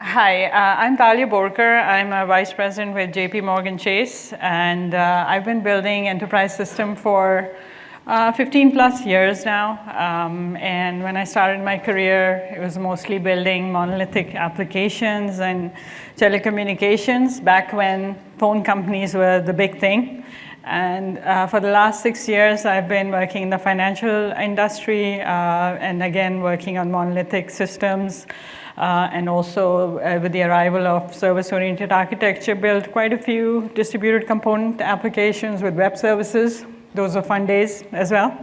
Hi, I'm Dalia Borker. I'm a vice president with JP Morgan Chase, and I've been building enterprise system for 15 plus years now. And when I started my career, it was mostly building monolithic applications and telecommunications back when phone companies were the big thing. And for the last 6 years, I've been working in the financial industry and again, working on monolithic systems. And also with the arrival of service-oriented architecture, built quite a few distributed component applications with web services. Those are fun days as well.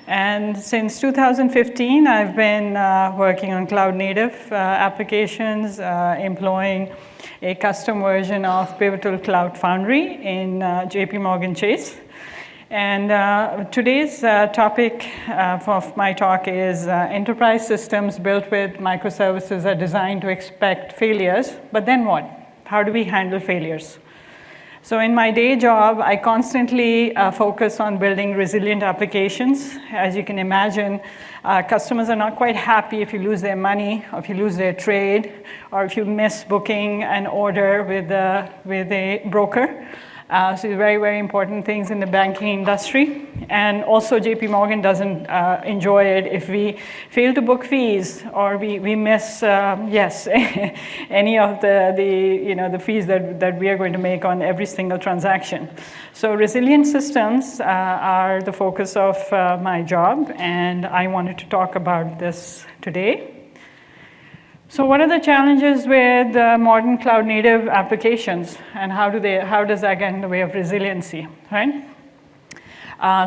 And since 2015, I've been working on cloud-native applications, employing a custom version of Pivotal Cloud Foundry in JP Morgan Chase. And today's topic of my talk is enterprise systems built with microservices are designed to expect failures, but then what? How do we handle failures? So in my day job, I constantly focus on building resilient applications. As you can imagine, customers are not quite happy if you lose their money, or if you lose their trade, or if you miss booking an order with a broker. So very, very important things in the banking industry. And also JP Morgan doesn't enjoy it if we fail to book fees or we miss, any of the fees that we are going to make on every single transaction. So resilient systems are the focus of my job, and I wanted to talk about this today. So what are the challenges with modern cloud-native applications, and how does that get in the way of resiliency, right?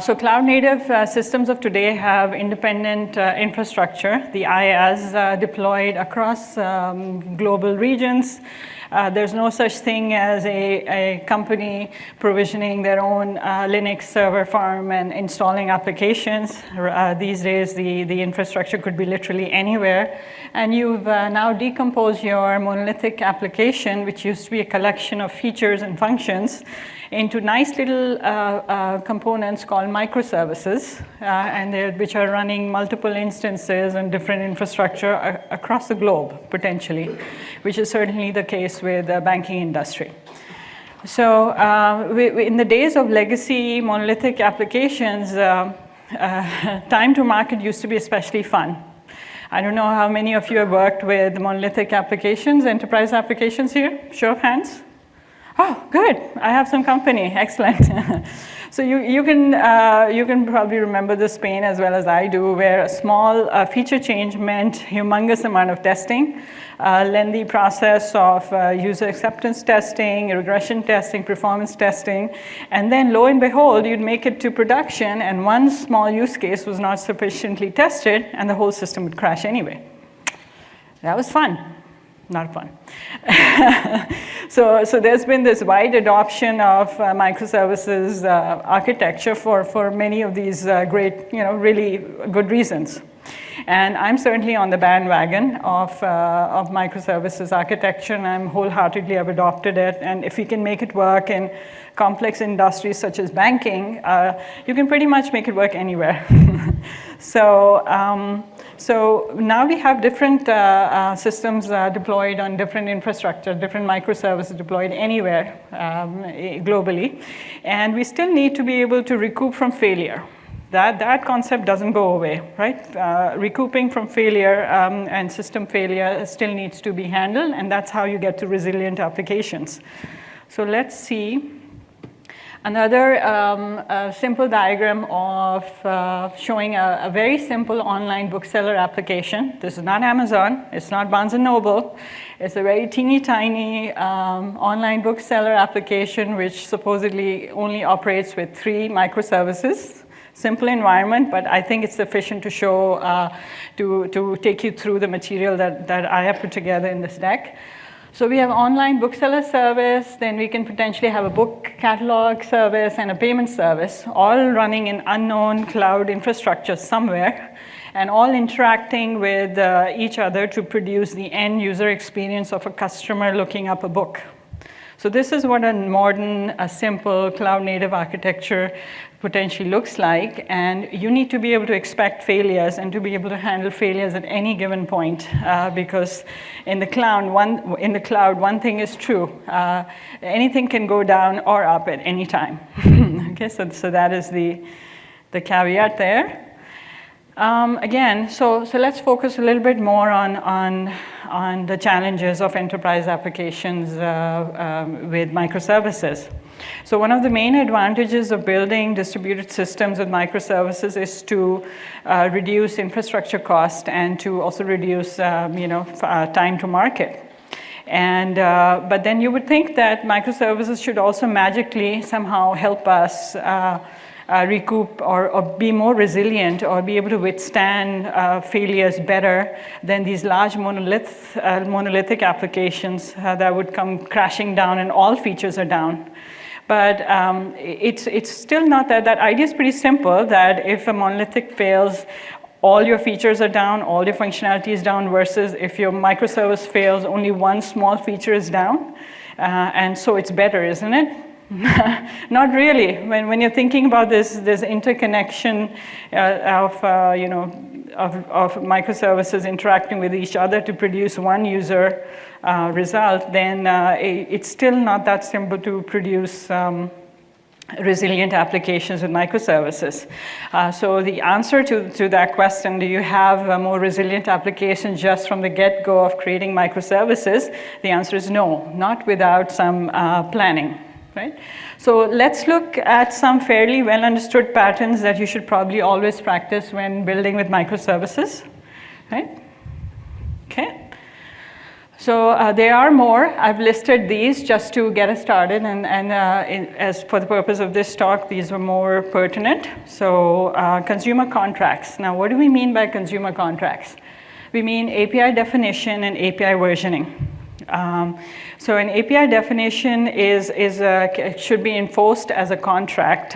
So cloud-native systems of today have independent infrastructure, the IaaS deployed across global regions. There's no such thing as a company provisioning their own Linux server farm and installing applications. These days, the infrastructure could be literally anywhere. And you've now decomposed your monolithic application, which used to be a collection of features and functions, into nice little components called microservices, which are running multiple instances and different infrastructure across the globe, potentially, which is certainly the case with the banking industry. So in the days of legacy monolithic applications, time to market used to be especially fun. I don't know how many of you have worked with monolithic applications, enterprise applications here? Show of hands. Oh, good. I have some company. Excellent. So you can probably remember this pain as well as I do, where a small feature change meant humongous amount of testing, lengthy process of user acceptance testing, regression testing, performance testing, and then lo and behold, you'd make it to production, and one small use case was not sufficiently tested, and the whole system would crash anyway. That was fun. Not fun. So there's been this wide adoption of microservices architecture for many of these great, really good reasons. And I'm certainly on the bandwagon of microservices architecture, and I'm wholeheartedly have adopted it. And if we can make it work in complex industries such as banking, you can pretty much make it work anywhere. So now we have different systems deployed on different infrastructure, different microservices deployed anywhere globally. And we still need to be able to recoup from failure. That concept doesn't go away, right? Recouping from failure and system failure still needs to be handled, and that's how you get to resilient applications. So let's see. Another simple diagram of showing a very simple online bookseller application. This is not Amazon, it's not Barnes & Noble. It's a very teeny tiny online bookseller application which supposedly only operates with 3 microservices. Simple environment, but I think it's sufficient to show, to take you through the material that I have put together in this deck. So we have online bookseller service, then we can potentially have a book catalog service and a payment service, all running in unknown cloud infrastructure somewhere, and all interacting with each other to produce the end user experience of a customer looking up a book. So this is what a modern, a simple cloud-native architecture potentially looks like, and you need to be able to expect failures and to be able to handle failures at any given point, because in the cloud, one thing is true: anything can go down or up at any time. Okay, so that is the caveat there. Again, so let's focus a little bit more on the challenges of enterprise applications with microservices. So one of the main advantages of building distributed systems with microservices is to reduce infrastructure cost and to also reduce time to market. And but then you would think that microservices should also magically somehow help us recoup or be more resilient or be able to withstand failures better than these large monolithic applications that would come crashing down and all features are down. But it's still not that. That idea is pretty simple, that if a monolithic fails, all your features are down, all your functionality is down, versus if your microservice fails, only one small feature is down. And so it's better, isn't it? Not really. When you're thinking about this interconnection of microservices interacting with each other to produce one user result, then it's still not that simple to produce resilient applications with microservices. So the answer to that question, do you have a more resilient application just from the get-go of creating microservices? The answer is no, not without some planning. Right? So let's look at some fairly well understood patterns that you should probably always practice when building with microservices. Right? Okay. So there are more. I've listed these just to get us started, and as for the purpose of this talk, these were more pertinent. So consumer contracts. Now, what do we mean by consumer contracts? We mean API definition and API versioning. So an API definition should be enforced as a contract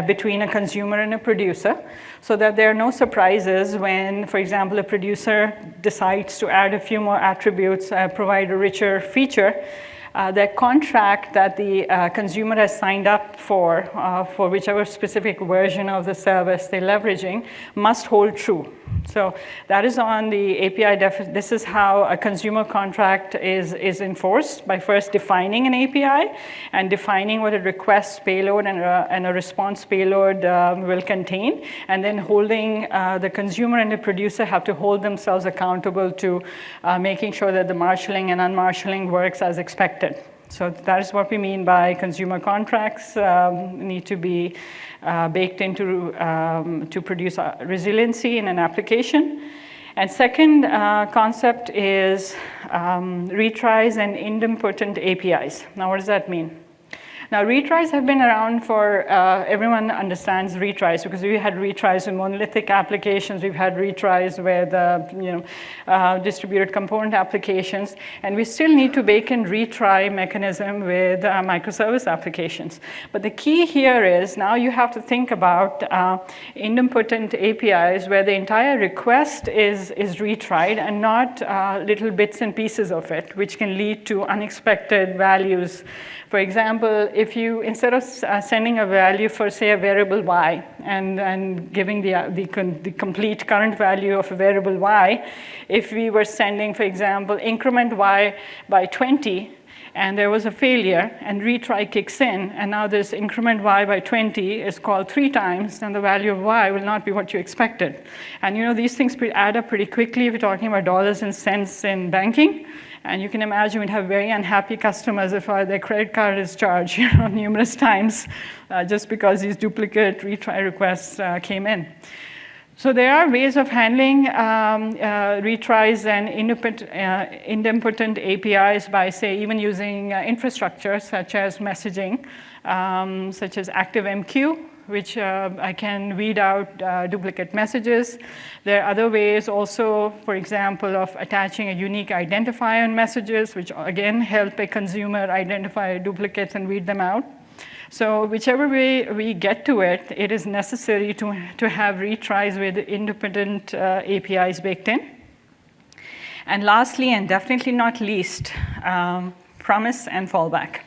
between a consumer and a producer, so that there are no surprises when, for example, a producer decides to add a few more attributes, provide a richer feature. That contract that the consumer has signed up for whichever specific version of the service they're leveraging must hold true. So that is on the API this is how a consumer contract is enforced, by first defining an API and defining what a request payload and a response payload will contain, and then holding the consumer and the producer have to hold themselves accountable to making sure that the marshalling and unmarshalling works as expected. So that is what we mean by consumer contracts need to be baked into to produce resiliency in an application. And second concept is retries and idempotent APIs. Now, what does that mean? Now, retries have been around for, everyone understands retries, because we had retries in monolithic applications, we've had retries with distributed component applications, and we still need to bake in retry mechanism with microservice applications. But the key here is now you have to think about idempotent APIs where the entire request is retried and not little bits and pieces of it, which can lead to unexpected values. For example, if you, instead of sending a value for, say, a variable y and giving the complete current value of a variable y, if we were sending, for example, increment y by 20, and there was a failure, and retry kicks in, and now this increment y by 20 is called 3 times, then the value of y will not be what you expected. And these things add up pretty quickly if you're talking about dollars and cents in banking. And you can imagine we'd have very unhappy customers if their credit card is charged numerous times just because these duplicate retry requests came in. So there are ways of handling retries and idempotent APIs by, say, even using infrastructure such as messaging, such as ActiveMQ, which I can read out duplicate messages. There are other ways also, for example, of attaching a unique identifier in messages, which again help a consumer identify duplicates and read them out. So whichever way we get to it, it is necessary to have retries with independent APIs baked in. And lastly, and definitely not least, promise and fallback.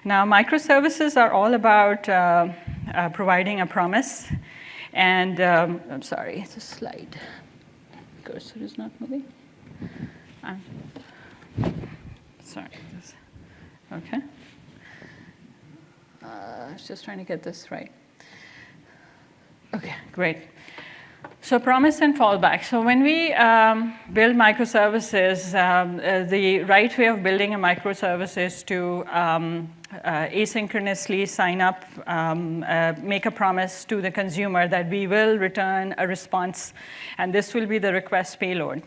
Now, microservices are all about providing a promise. And I'm sorry, it's a slide. Cursor is not moving. Sorry. Okay. I was just trying to get this right. Okay, great. So promise and fallback. So when we build microservices, the right way of building a microservice is to asynchronously sign up, make a promise to the consumer that we will return a response, and this will be the request payload.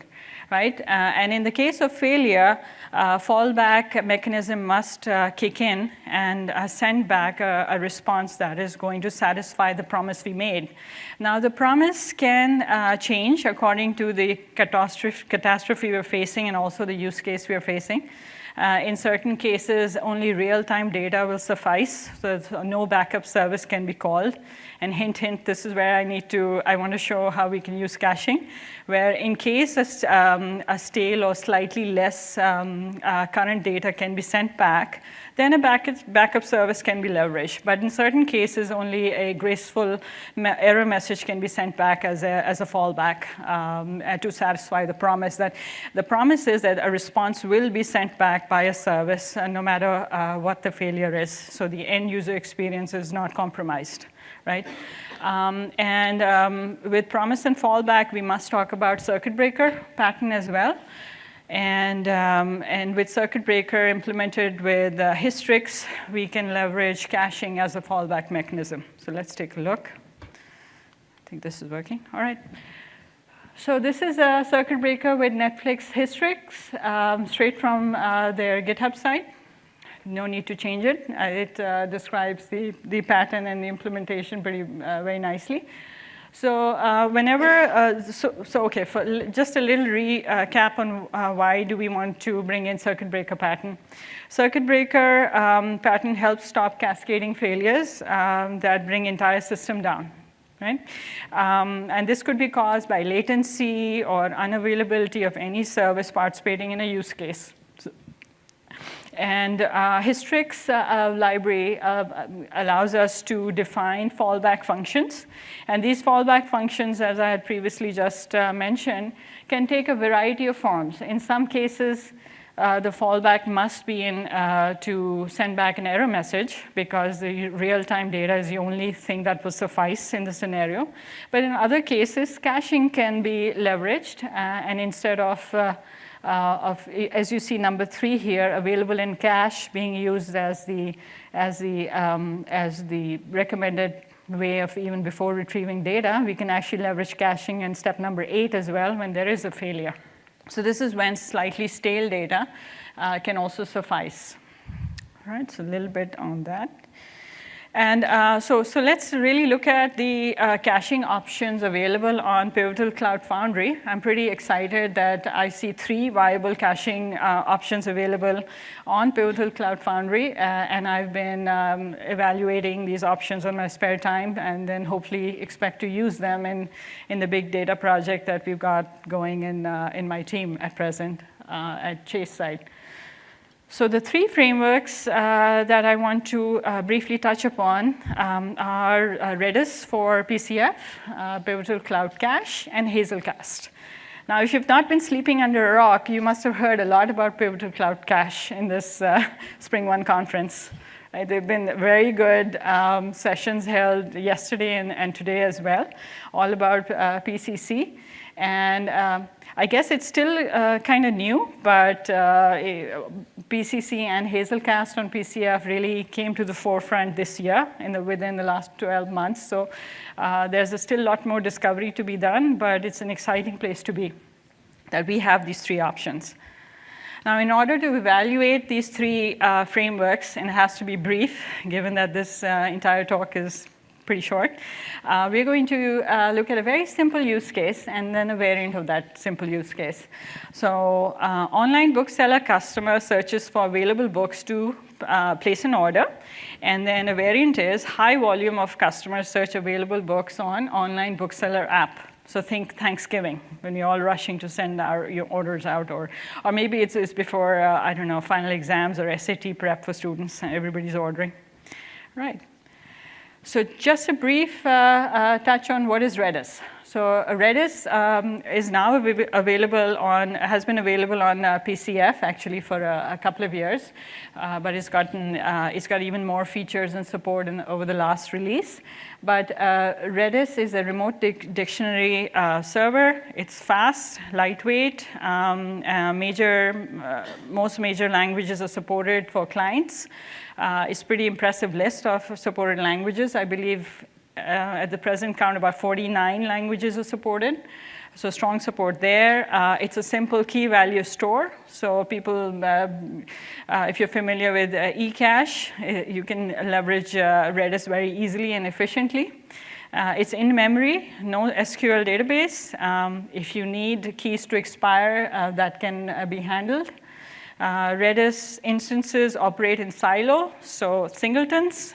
Right? And in the case of failure, fallback mechanism must kick in and send back a response that is going to satisfy the promise we made. Now, the promise can change according to the catastrophe we're facing and also the use case we're facing. In certain cases, only real-time data will suffice, so no backup service can be called. And hint, hint, this is where I want to show how we can use caching, where in case a stale or slightly less current data can be sent back, then a backup service can be leveraged. But in certain cases, only a graceful error message can be sent back as a fallback to satisfy the promise. That the promise is that a response will be sent back by a service no matter what the failure is. So the end user experience is not compromised. Right? With promise and fallback, we must talk about circuit breaker pattern as well. And with circuit breaker implemented with Hystrix, we can leverage caching as a fallback mechanism. So let's take a look. I think this is working. All right. So this is a circuit breaker with Netflix Hystrix, straight from their GitHub site. No need to change it. It describes the pattern and the implementation very nicely. So okay, for just a little recap on why do we want to bring in circuit breaker pattern. Circuit breaker pattern helps stop cascading failures that bring entire system down. Right? And this could be caused by latency or unavailability of any service participating in a use case. And Hystrix library allows us to define fallback functions. And these fallback functions, as I had previously just mentioned, can take a variety of forms. In some cases, the fallback must be to send back an error message because the real-time data is the only thing that will suffice in the scenario. But in other cases, caching can be leveraged. And instead of, as you see, number 3 here, available in cache being used as the recommended way of even before retrieving data, we can actually leverage caching in step number 8 as well when there is a failure. So this is when slightly stale data can also suffice. All right, so a little bit on that. And so let's really look at the caching options available on Pivotal Cloud Foundry. I'm pretty excited that I see 3 viable caching options available on Pivotal Cloud Foundry, and I've been evaluating these options on my spare time, and then hopefully expect to use them in the big data project that we've got going in my team at present at Chase site. So the 3 frameworks that I want to briefly touch upon are Redis for PCF, Pivotal Cloud Cache, and Hazelcast. Now, if you've not been sleeping under a rock, you must have heard a lot about Pivotal Cloud Cache in this Spring One conference. Right? There have been very good sessions held yesterday and today as well, all about PCC. And I guess it's still kind of new, but PCC and Hazelcast on PCF really came to the forefront this year within the last 12 months. So there's still a lot more discovery to be done, but it's an exciting place to be, that we have these 3 options. Now, in order to evaluate these 3 frameworks, and it has to be brief, given that this entire talk is pretty short, we're going to look at a very simple use case and then a variant of that simple use case. So online bookseller customer searches for available books to place an order, and then a variant is high volume of customers search available books on online bookseller app. So think Thanksgiving, when you're all rushing to send your orders out, or maybe it's before, I don't know, final exams or SAT prep for students, and everybody's ordering. Right. So just a brief touch on what is Redis. So Redis is now available has been available on PCF actually for a couple of years, but it's got even more features and support over the last release. But Redis is a remote dictionary server. It's fast, lightweight. Most major languages are supported for clients. It's pretty impressive list of supported languages. I believe at the present count, about 49 languages are supported. So strong support there. It's a simple key value store. So people, if you're familiar with eCache, you can leverage Redis very easily and efficiently. It's in memory, no SQL database. If you need keys to expire, that can be handled. Redis instances operate in silo, so singletons.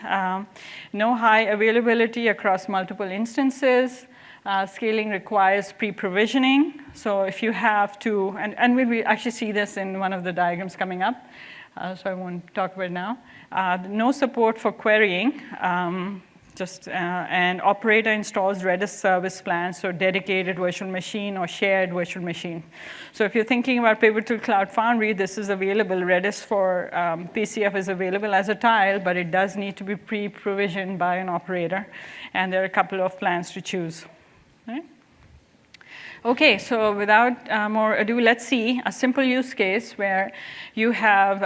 No high availability across multiple instances. Scaling requires pre-provisioning. So if you have to, and we'll actually see this in one of the diagrams coming up, so I won't talk about it now. No support for querying. And operator installs Redis service plans, so dedicated virtual machine or shared virtual machine. So if you're thinking about Pivotal Cloud Foundry, this is available. Redis for PCF is available as a tile, but it does need to be pre-provisioned by an operator. And there are a couple of plans to choose. Right? OK, so without more ado, let's see a simple use case where you have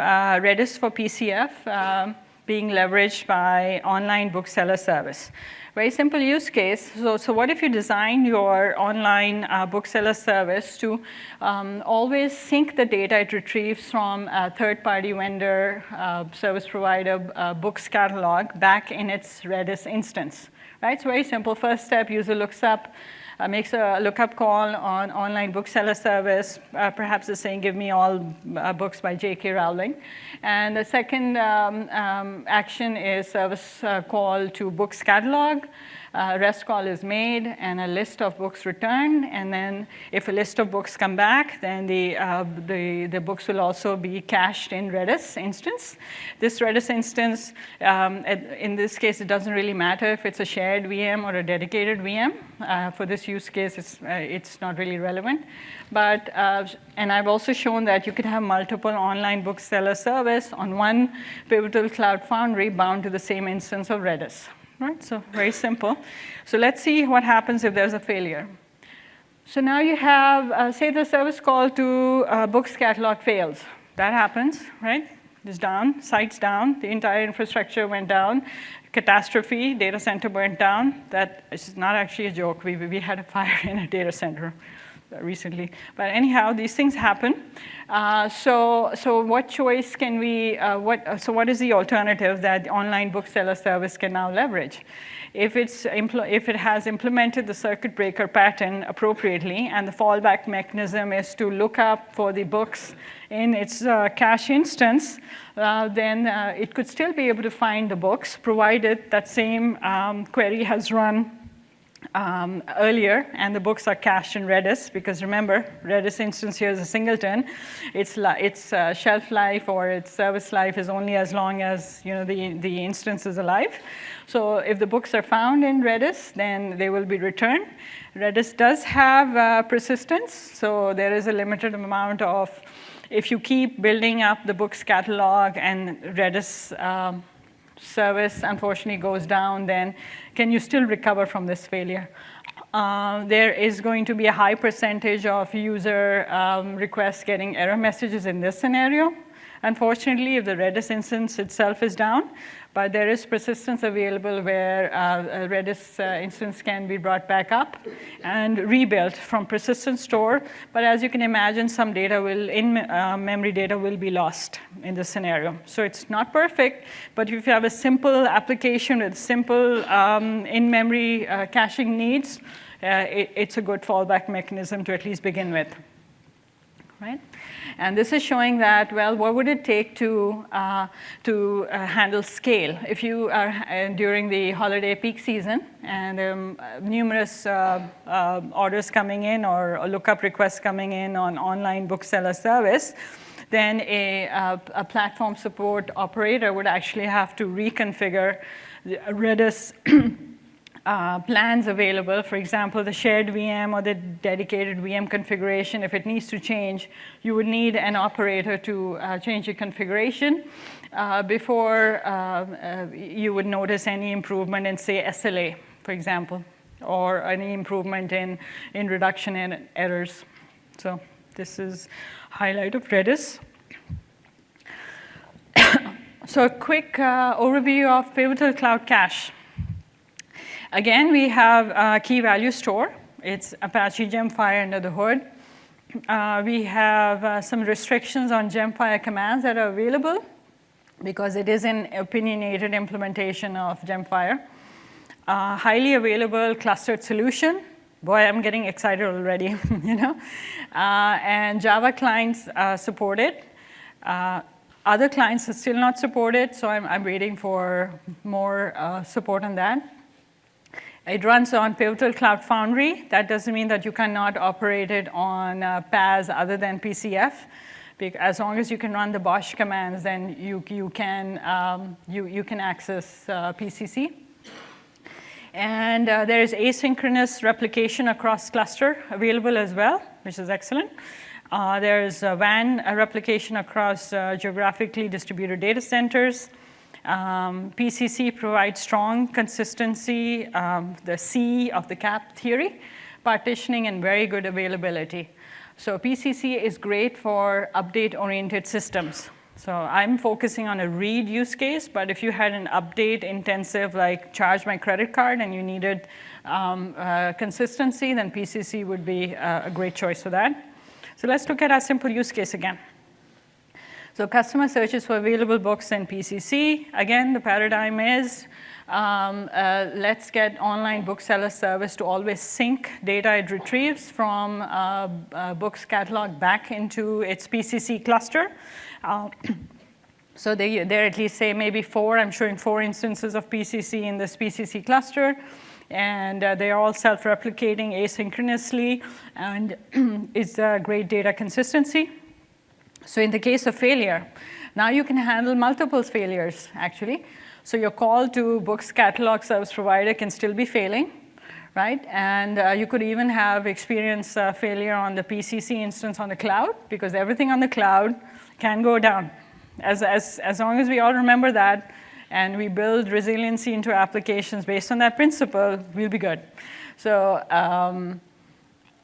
Redis for PCF being leveraged by online bookseller service. Very simple use case. So what if you design your online bookseller service to always sync the data it retrieves from a third-party vendor, service provider, books catalog back in its Redis instance? Right? It's very simple. First step, user looks up, makes a lookup call on online bookseller service, perhaps is saying, give me all books by J.K. Rowling. And the second action is service call to books catalog. REST call is made, and a list of books returned. And then if a list of books come back, then the books will also be cached in Redis instance. This Redis instance, in this case, it doesn't really matter if it's a shared VM or a dedicated VM. For this use case, it's not really relevant. But, and I've also shown that you could have multiple online bookseller service on one Pivotal Cloud Foundry bound to the same instance of Redis. Right? So very simple. So let's see what happens if there's a failure. So now you have, say the service call to books catalog fails. That happens, right? It's down, site's down, the entire infrastructure went down, catastrophe, data center burnt down. That is not actually a joke. We had a fire in a data center recently. But anyhow, these things happen. So what choice can we, so what is the alternative that the online bookseller service can now leverage? If it has implemented the circuit breaker pattern appropriately, and the fallback mechanism is to look up for the books in its cache instance, then it could still be able to find the books, provided that same query has run earlier, and the books are cached in Redis, because remember, Redis instance here is a singleton. Its shelf life or its service life is only as long as the instance is alive. So if the books are found in Redis, then they will be returned. Redis does have persistence, so there is a limited amount of, if you keep building up the books catalog and Redis service unfortunately goes down, then can you still recover from this failure? There is going to be a high percentage of user requests getting error messages in this scenario. Unfortunately, if the Redis instance itself is down, but there is persistence available where a Redis instance can be brought back up and rebuilt from persistent store. But as you can imagine, some data memory data will be lost in this scenario. So it's not perfect, but if you have a simple application with simple in-memory caching needs, it's a good fallback mechanism to at least begin with. right? And this is showing that, well, what would it take to handle scale? If you are during the holiday peak season and numerous orders coming in or lookup requests coming in on online bookseller service, then a platform support operator would actually have to reconfigure the Redis plans available. For example, the shared VM or the dedicated VM configuration, if it needs to change, you would need an operator to change the configuration before you would notice any improvement in, say, SLA, for example, or any improvement in reduction in errors. So this is highlight of Redis. So a quick overview of Pivotal Cloud Cache. Again, we have a key value store. It's Apache Gemfire under the hood. We have some restrictions on Gemfire commands that are available because it is an opinionated implementation of Gemfire. Highly available clustered solution. Boy, I'm getting excited already, you know. And Java clients supported. Other clients are still not supported, so I'm waiting for more support on that. It runs on Pivotal Cloud Foundry. That doesn't mean that you cannot operate it on PaaS other than PCF. As long as you can run the Bosh commands, then you can access PCC. And there is asynchronous replication across cluster available as well, which is excellent. There's WAN replication across geographically distributed data centers. PCC provides strong consistency, the C of the CAP theory, partitioning, and very good availability. So PCC is great for update-oriented systems. So I'm focusing on a read use case, but if you had an update intensive, like charge my credit card, and you needed consistency, then PCC would be a great choice for that. So let's look at our simple use case again. So customer searches for available books in PCC. Again, the paradigm is let's get online bookseller service to always sync data it retrieves from books catalog back into its PCC cluster. So there at least say maybe 4. I'm showing 4 instances of PCC in this PCC cluster. And they are all self-replicating asynchronously, and it's a great data consistency. So in the case of failure, now you can handle multiple failures, actually. So your call to books catalog service provider can still be failing, right? And you could even have experience failure on the PCC instance on the cloud, because everything on the cloud can go down. As long as we all remember that, and we build resiliency into applications based on that principle, we'll be good. So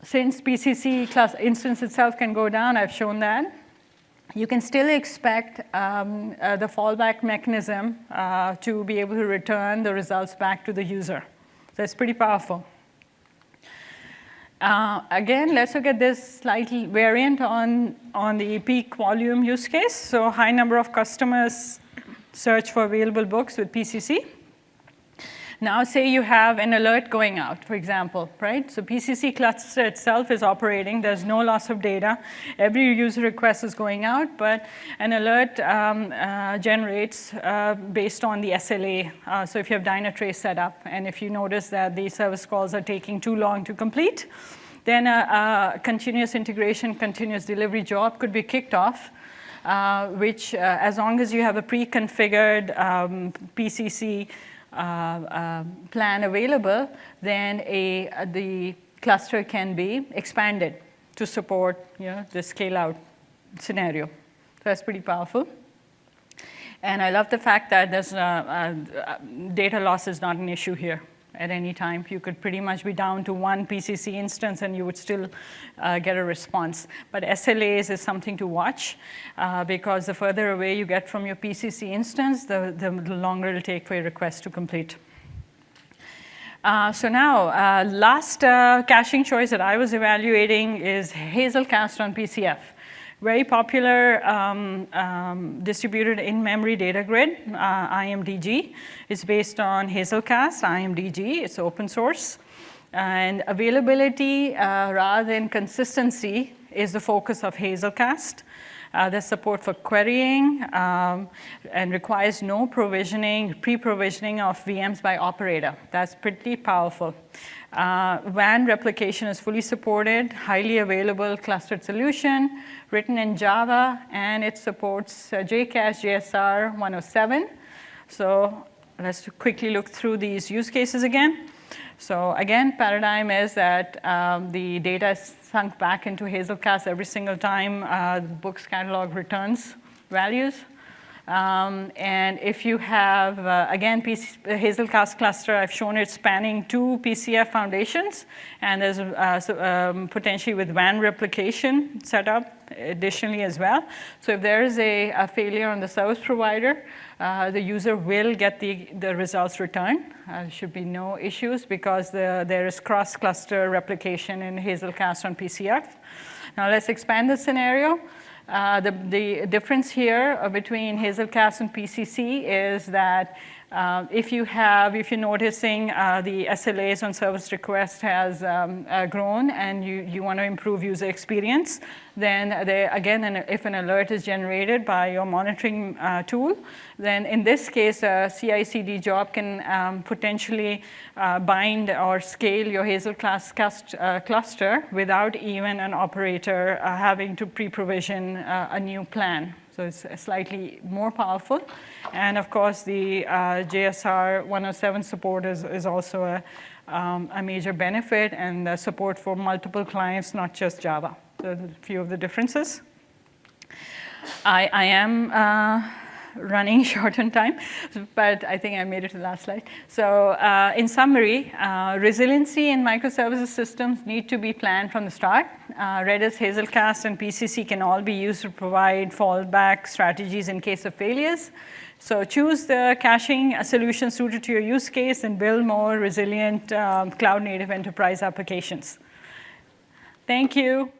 since PCC class instance itself can go down, I've shown that. You can still expect the fallback mechanism to be able to return the results back to the user. So it's pretty powerful. Again, let's look at this slightly variant on the peak volume use case. So high number of customers search for available books with PCC. Now say you have an alert going out, for example, right? So PCC cluster itself is operating. There's no loss of data. Every user request is going out, but an alert generates based on the SLA. So if you have Dynatrace set up, and if you notice that the service calls are taking too long to complete, then a continuous integration, continuous delivery job could be kicked off, which as long as you have a pre-configured PCC plan available, then the cluster can be expanded to support the scale-out scenario. So that's pretty powerful. And I love the fact that there's data loss is not an issue here at any time. You could pretty much be down to 1 PCC instance and you would still get a response. But SLAs is something to watch because the further away you get from your PCC instance, the longer it'll take for your request to complete. So now, last caching choice that I was evaluating is Hazelcast on PCF. Very popular distributed in-memory data grid, IMDG. It's based on Hazelcast, IMDG. It's open source. And availability rather than consistency is the focus of Hazelcast. There's support for querying and requires no provisioning, pre-provisioning of VMs by operator. That's pretty powerful. WAN replication is fully supported, highly available clustered solution, written in Java, and it supports JCache JSR 107. So let's quickly look through these use cases again. So again, paradigm is that the data is sunk back into Hazelcast every single time the books catalog returns values. And if you have, again, Hazelcast cluster, I've shown it spanning 2 PCF foundations, and there's potentially with WAN replication set up additionally as well. So if there is a failure on the service provider, the user will get the results returned. There should be no issues because there is cross-cluster replication in Hazelcast on PCF. Now let's expand the scenario. The difference here between Hazelcast and PCC is that if you're noticing the SLAs on service request has grown and you want to improve user experience, then if an alert is generated by your monitoring tool, then in this case, a CI/CD job can potentially bind or scale your Hazelcast cluster without even an operator having to pre-provision a new plan. So it's slightly more powerful. And of course, the JSR 107 support is also a major benefit, and support for multiple clients, not just Java. So a few of the differences. I am running short on time, but I think I made it to the last slide. So in summary, resiliency in microservices systems need to be planned from the start. Redis, Hazelcast, and PCC can all be used to provide fallback strategies in case of failures. So choose the caching solution suited to your use case and build more resilient cloud-native enterprise applications. Thank you.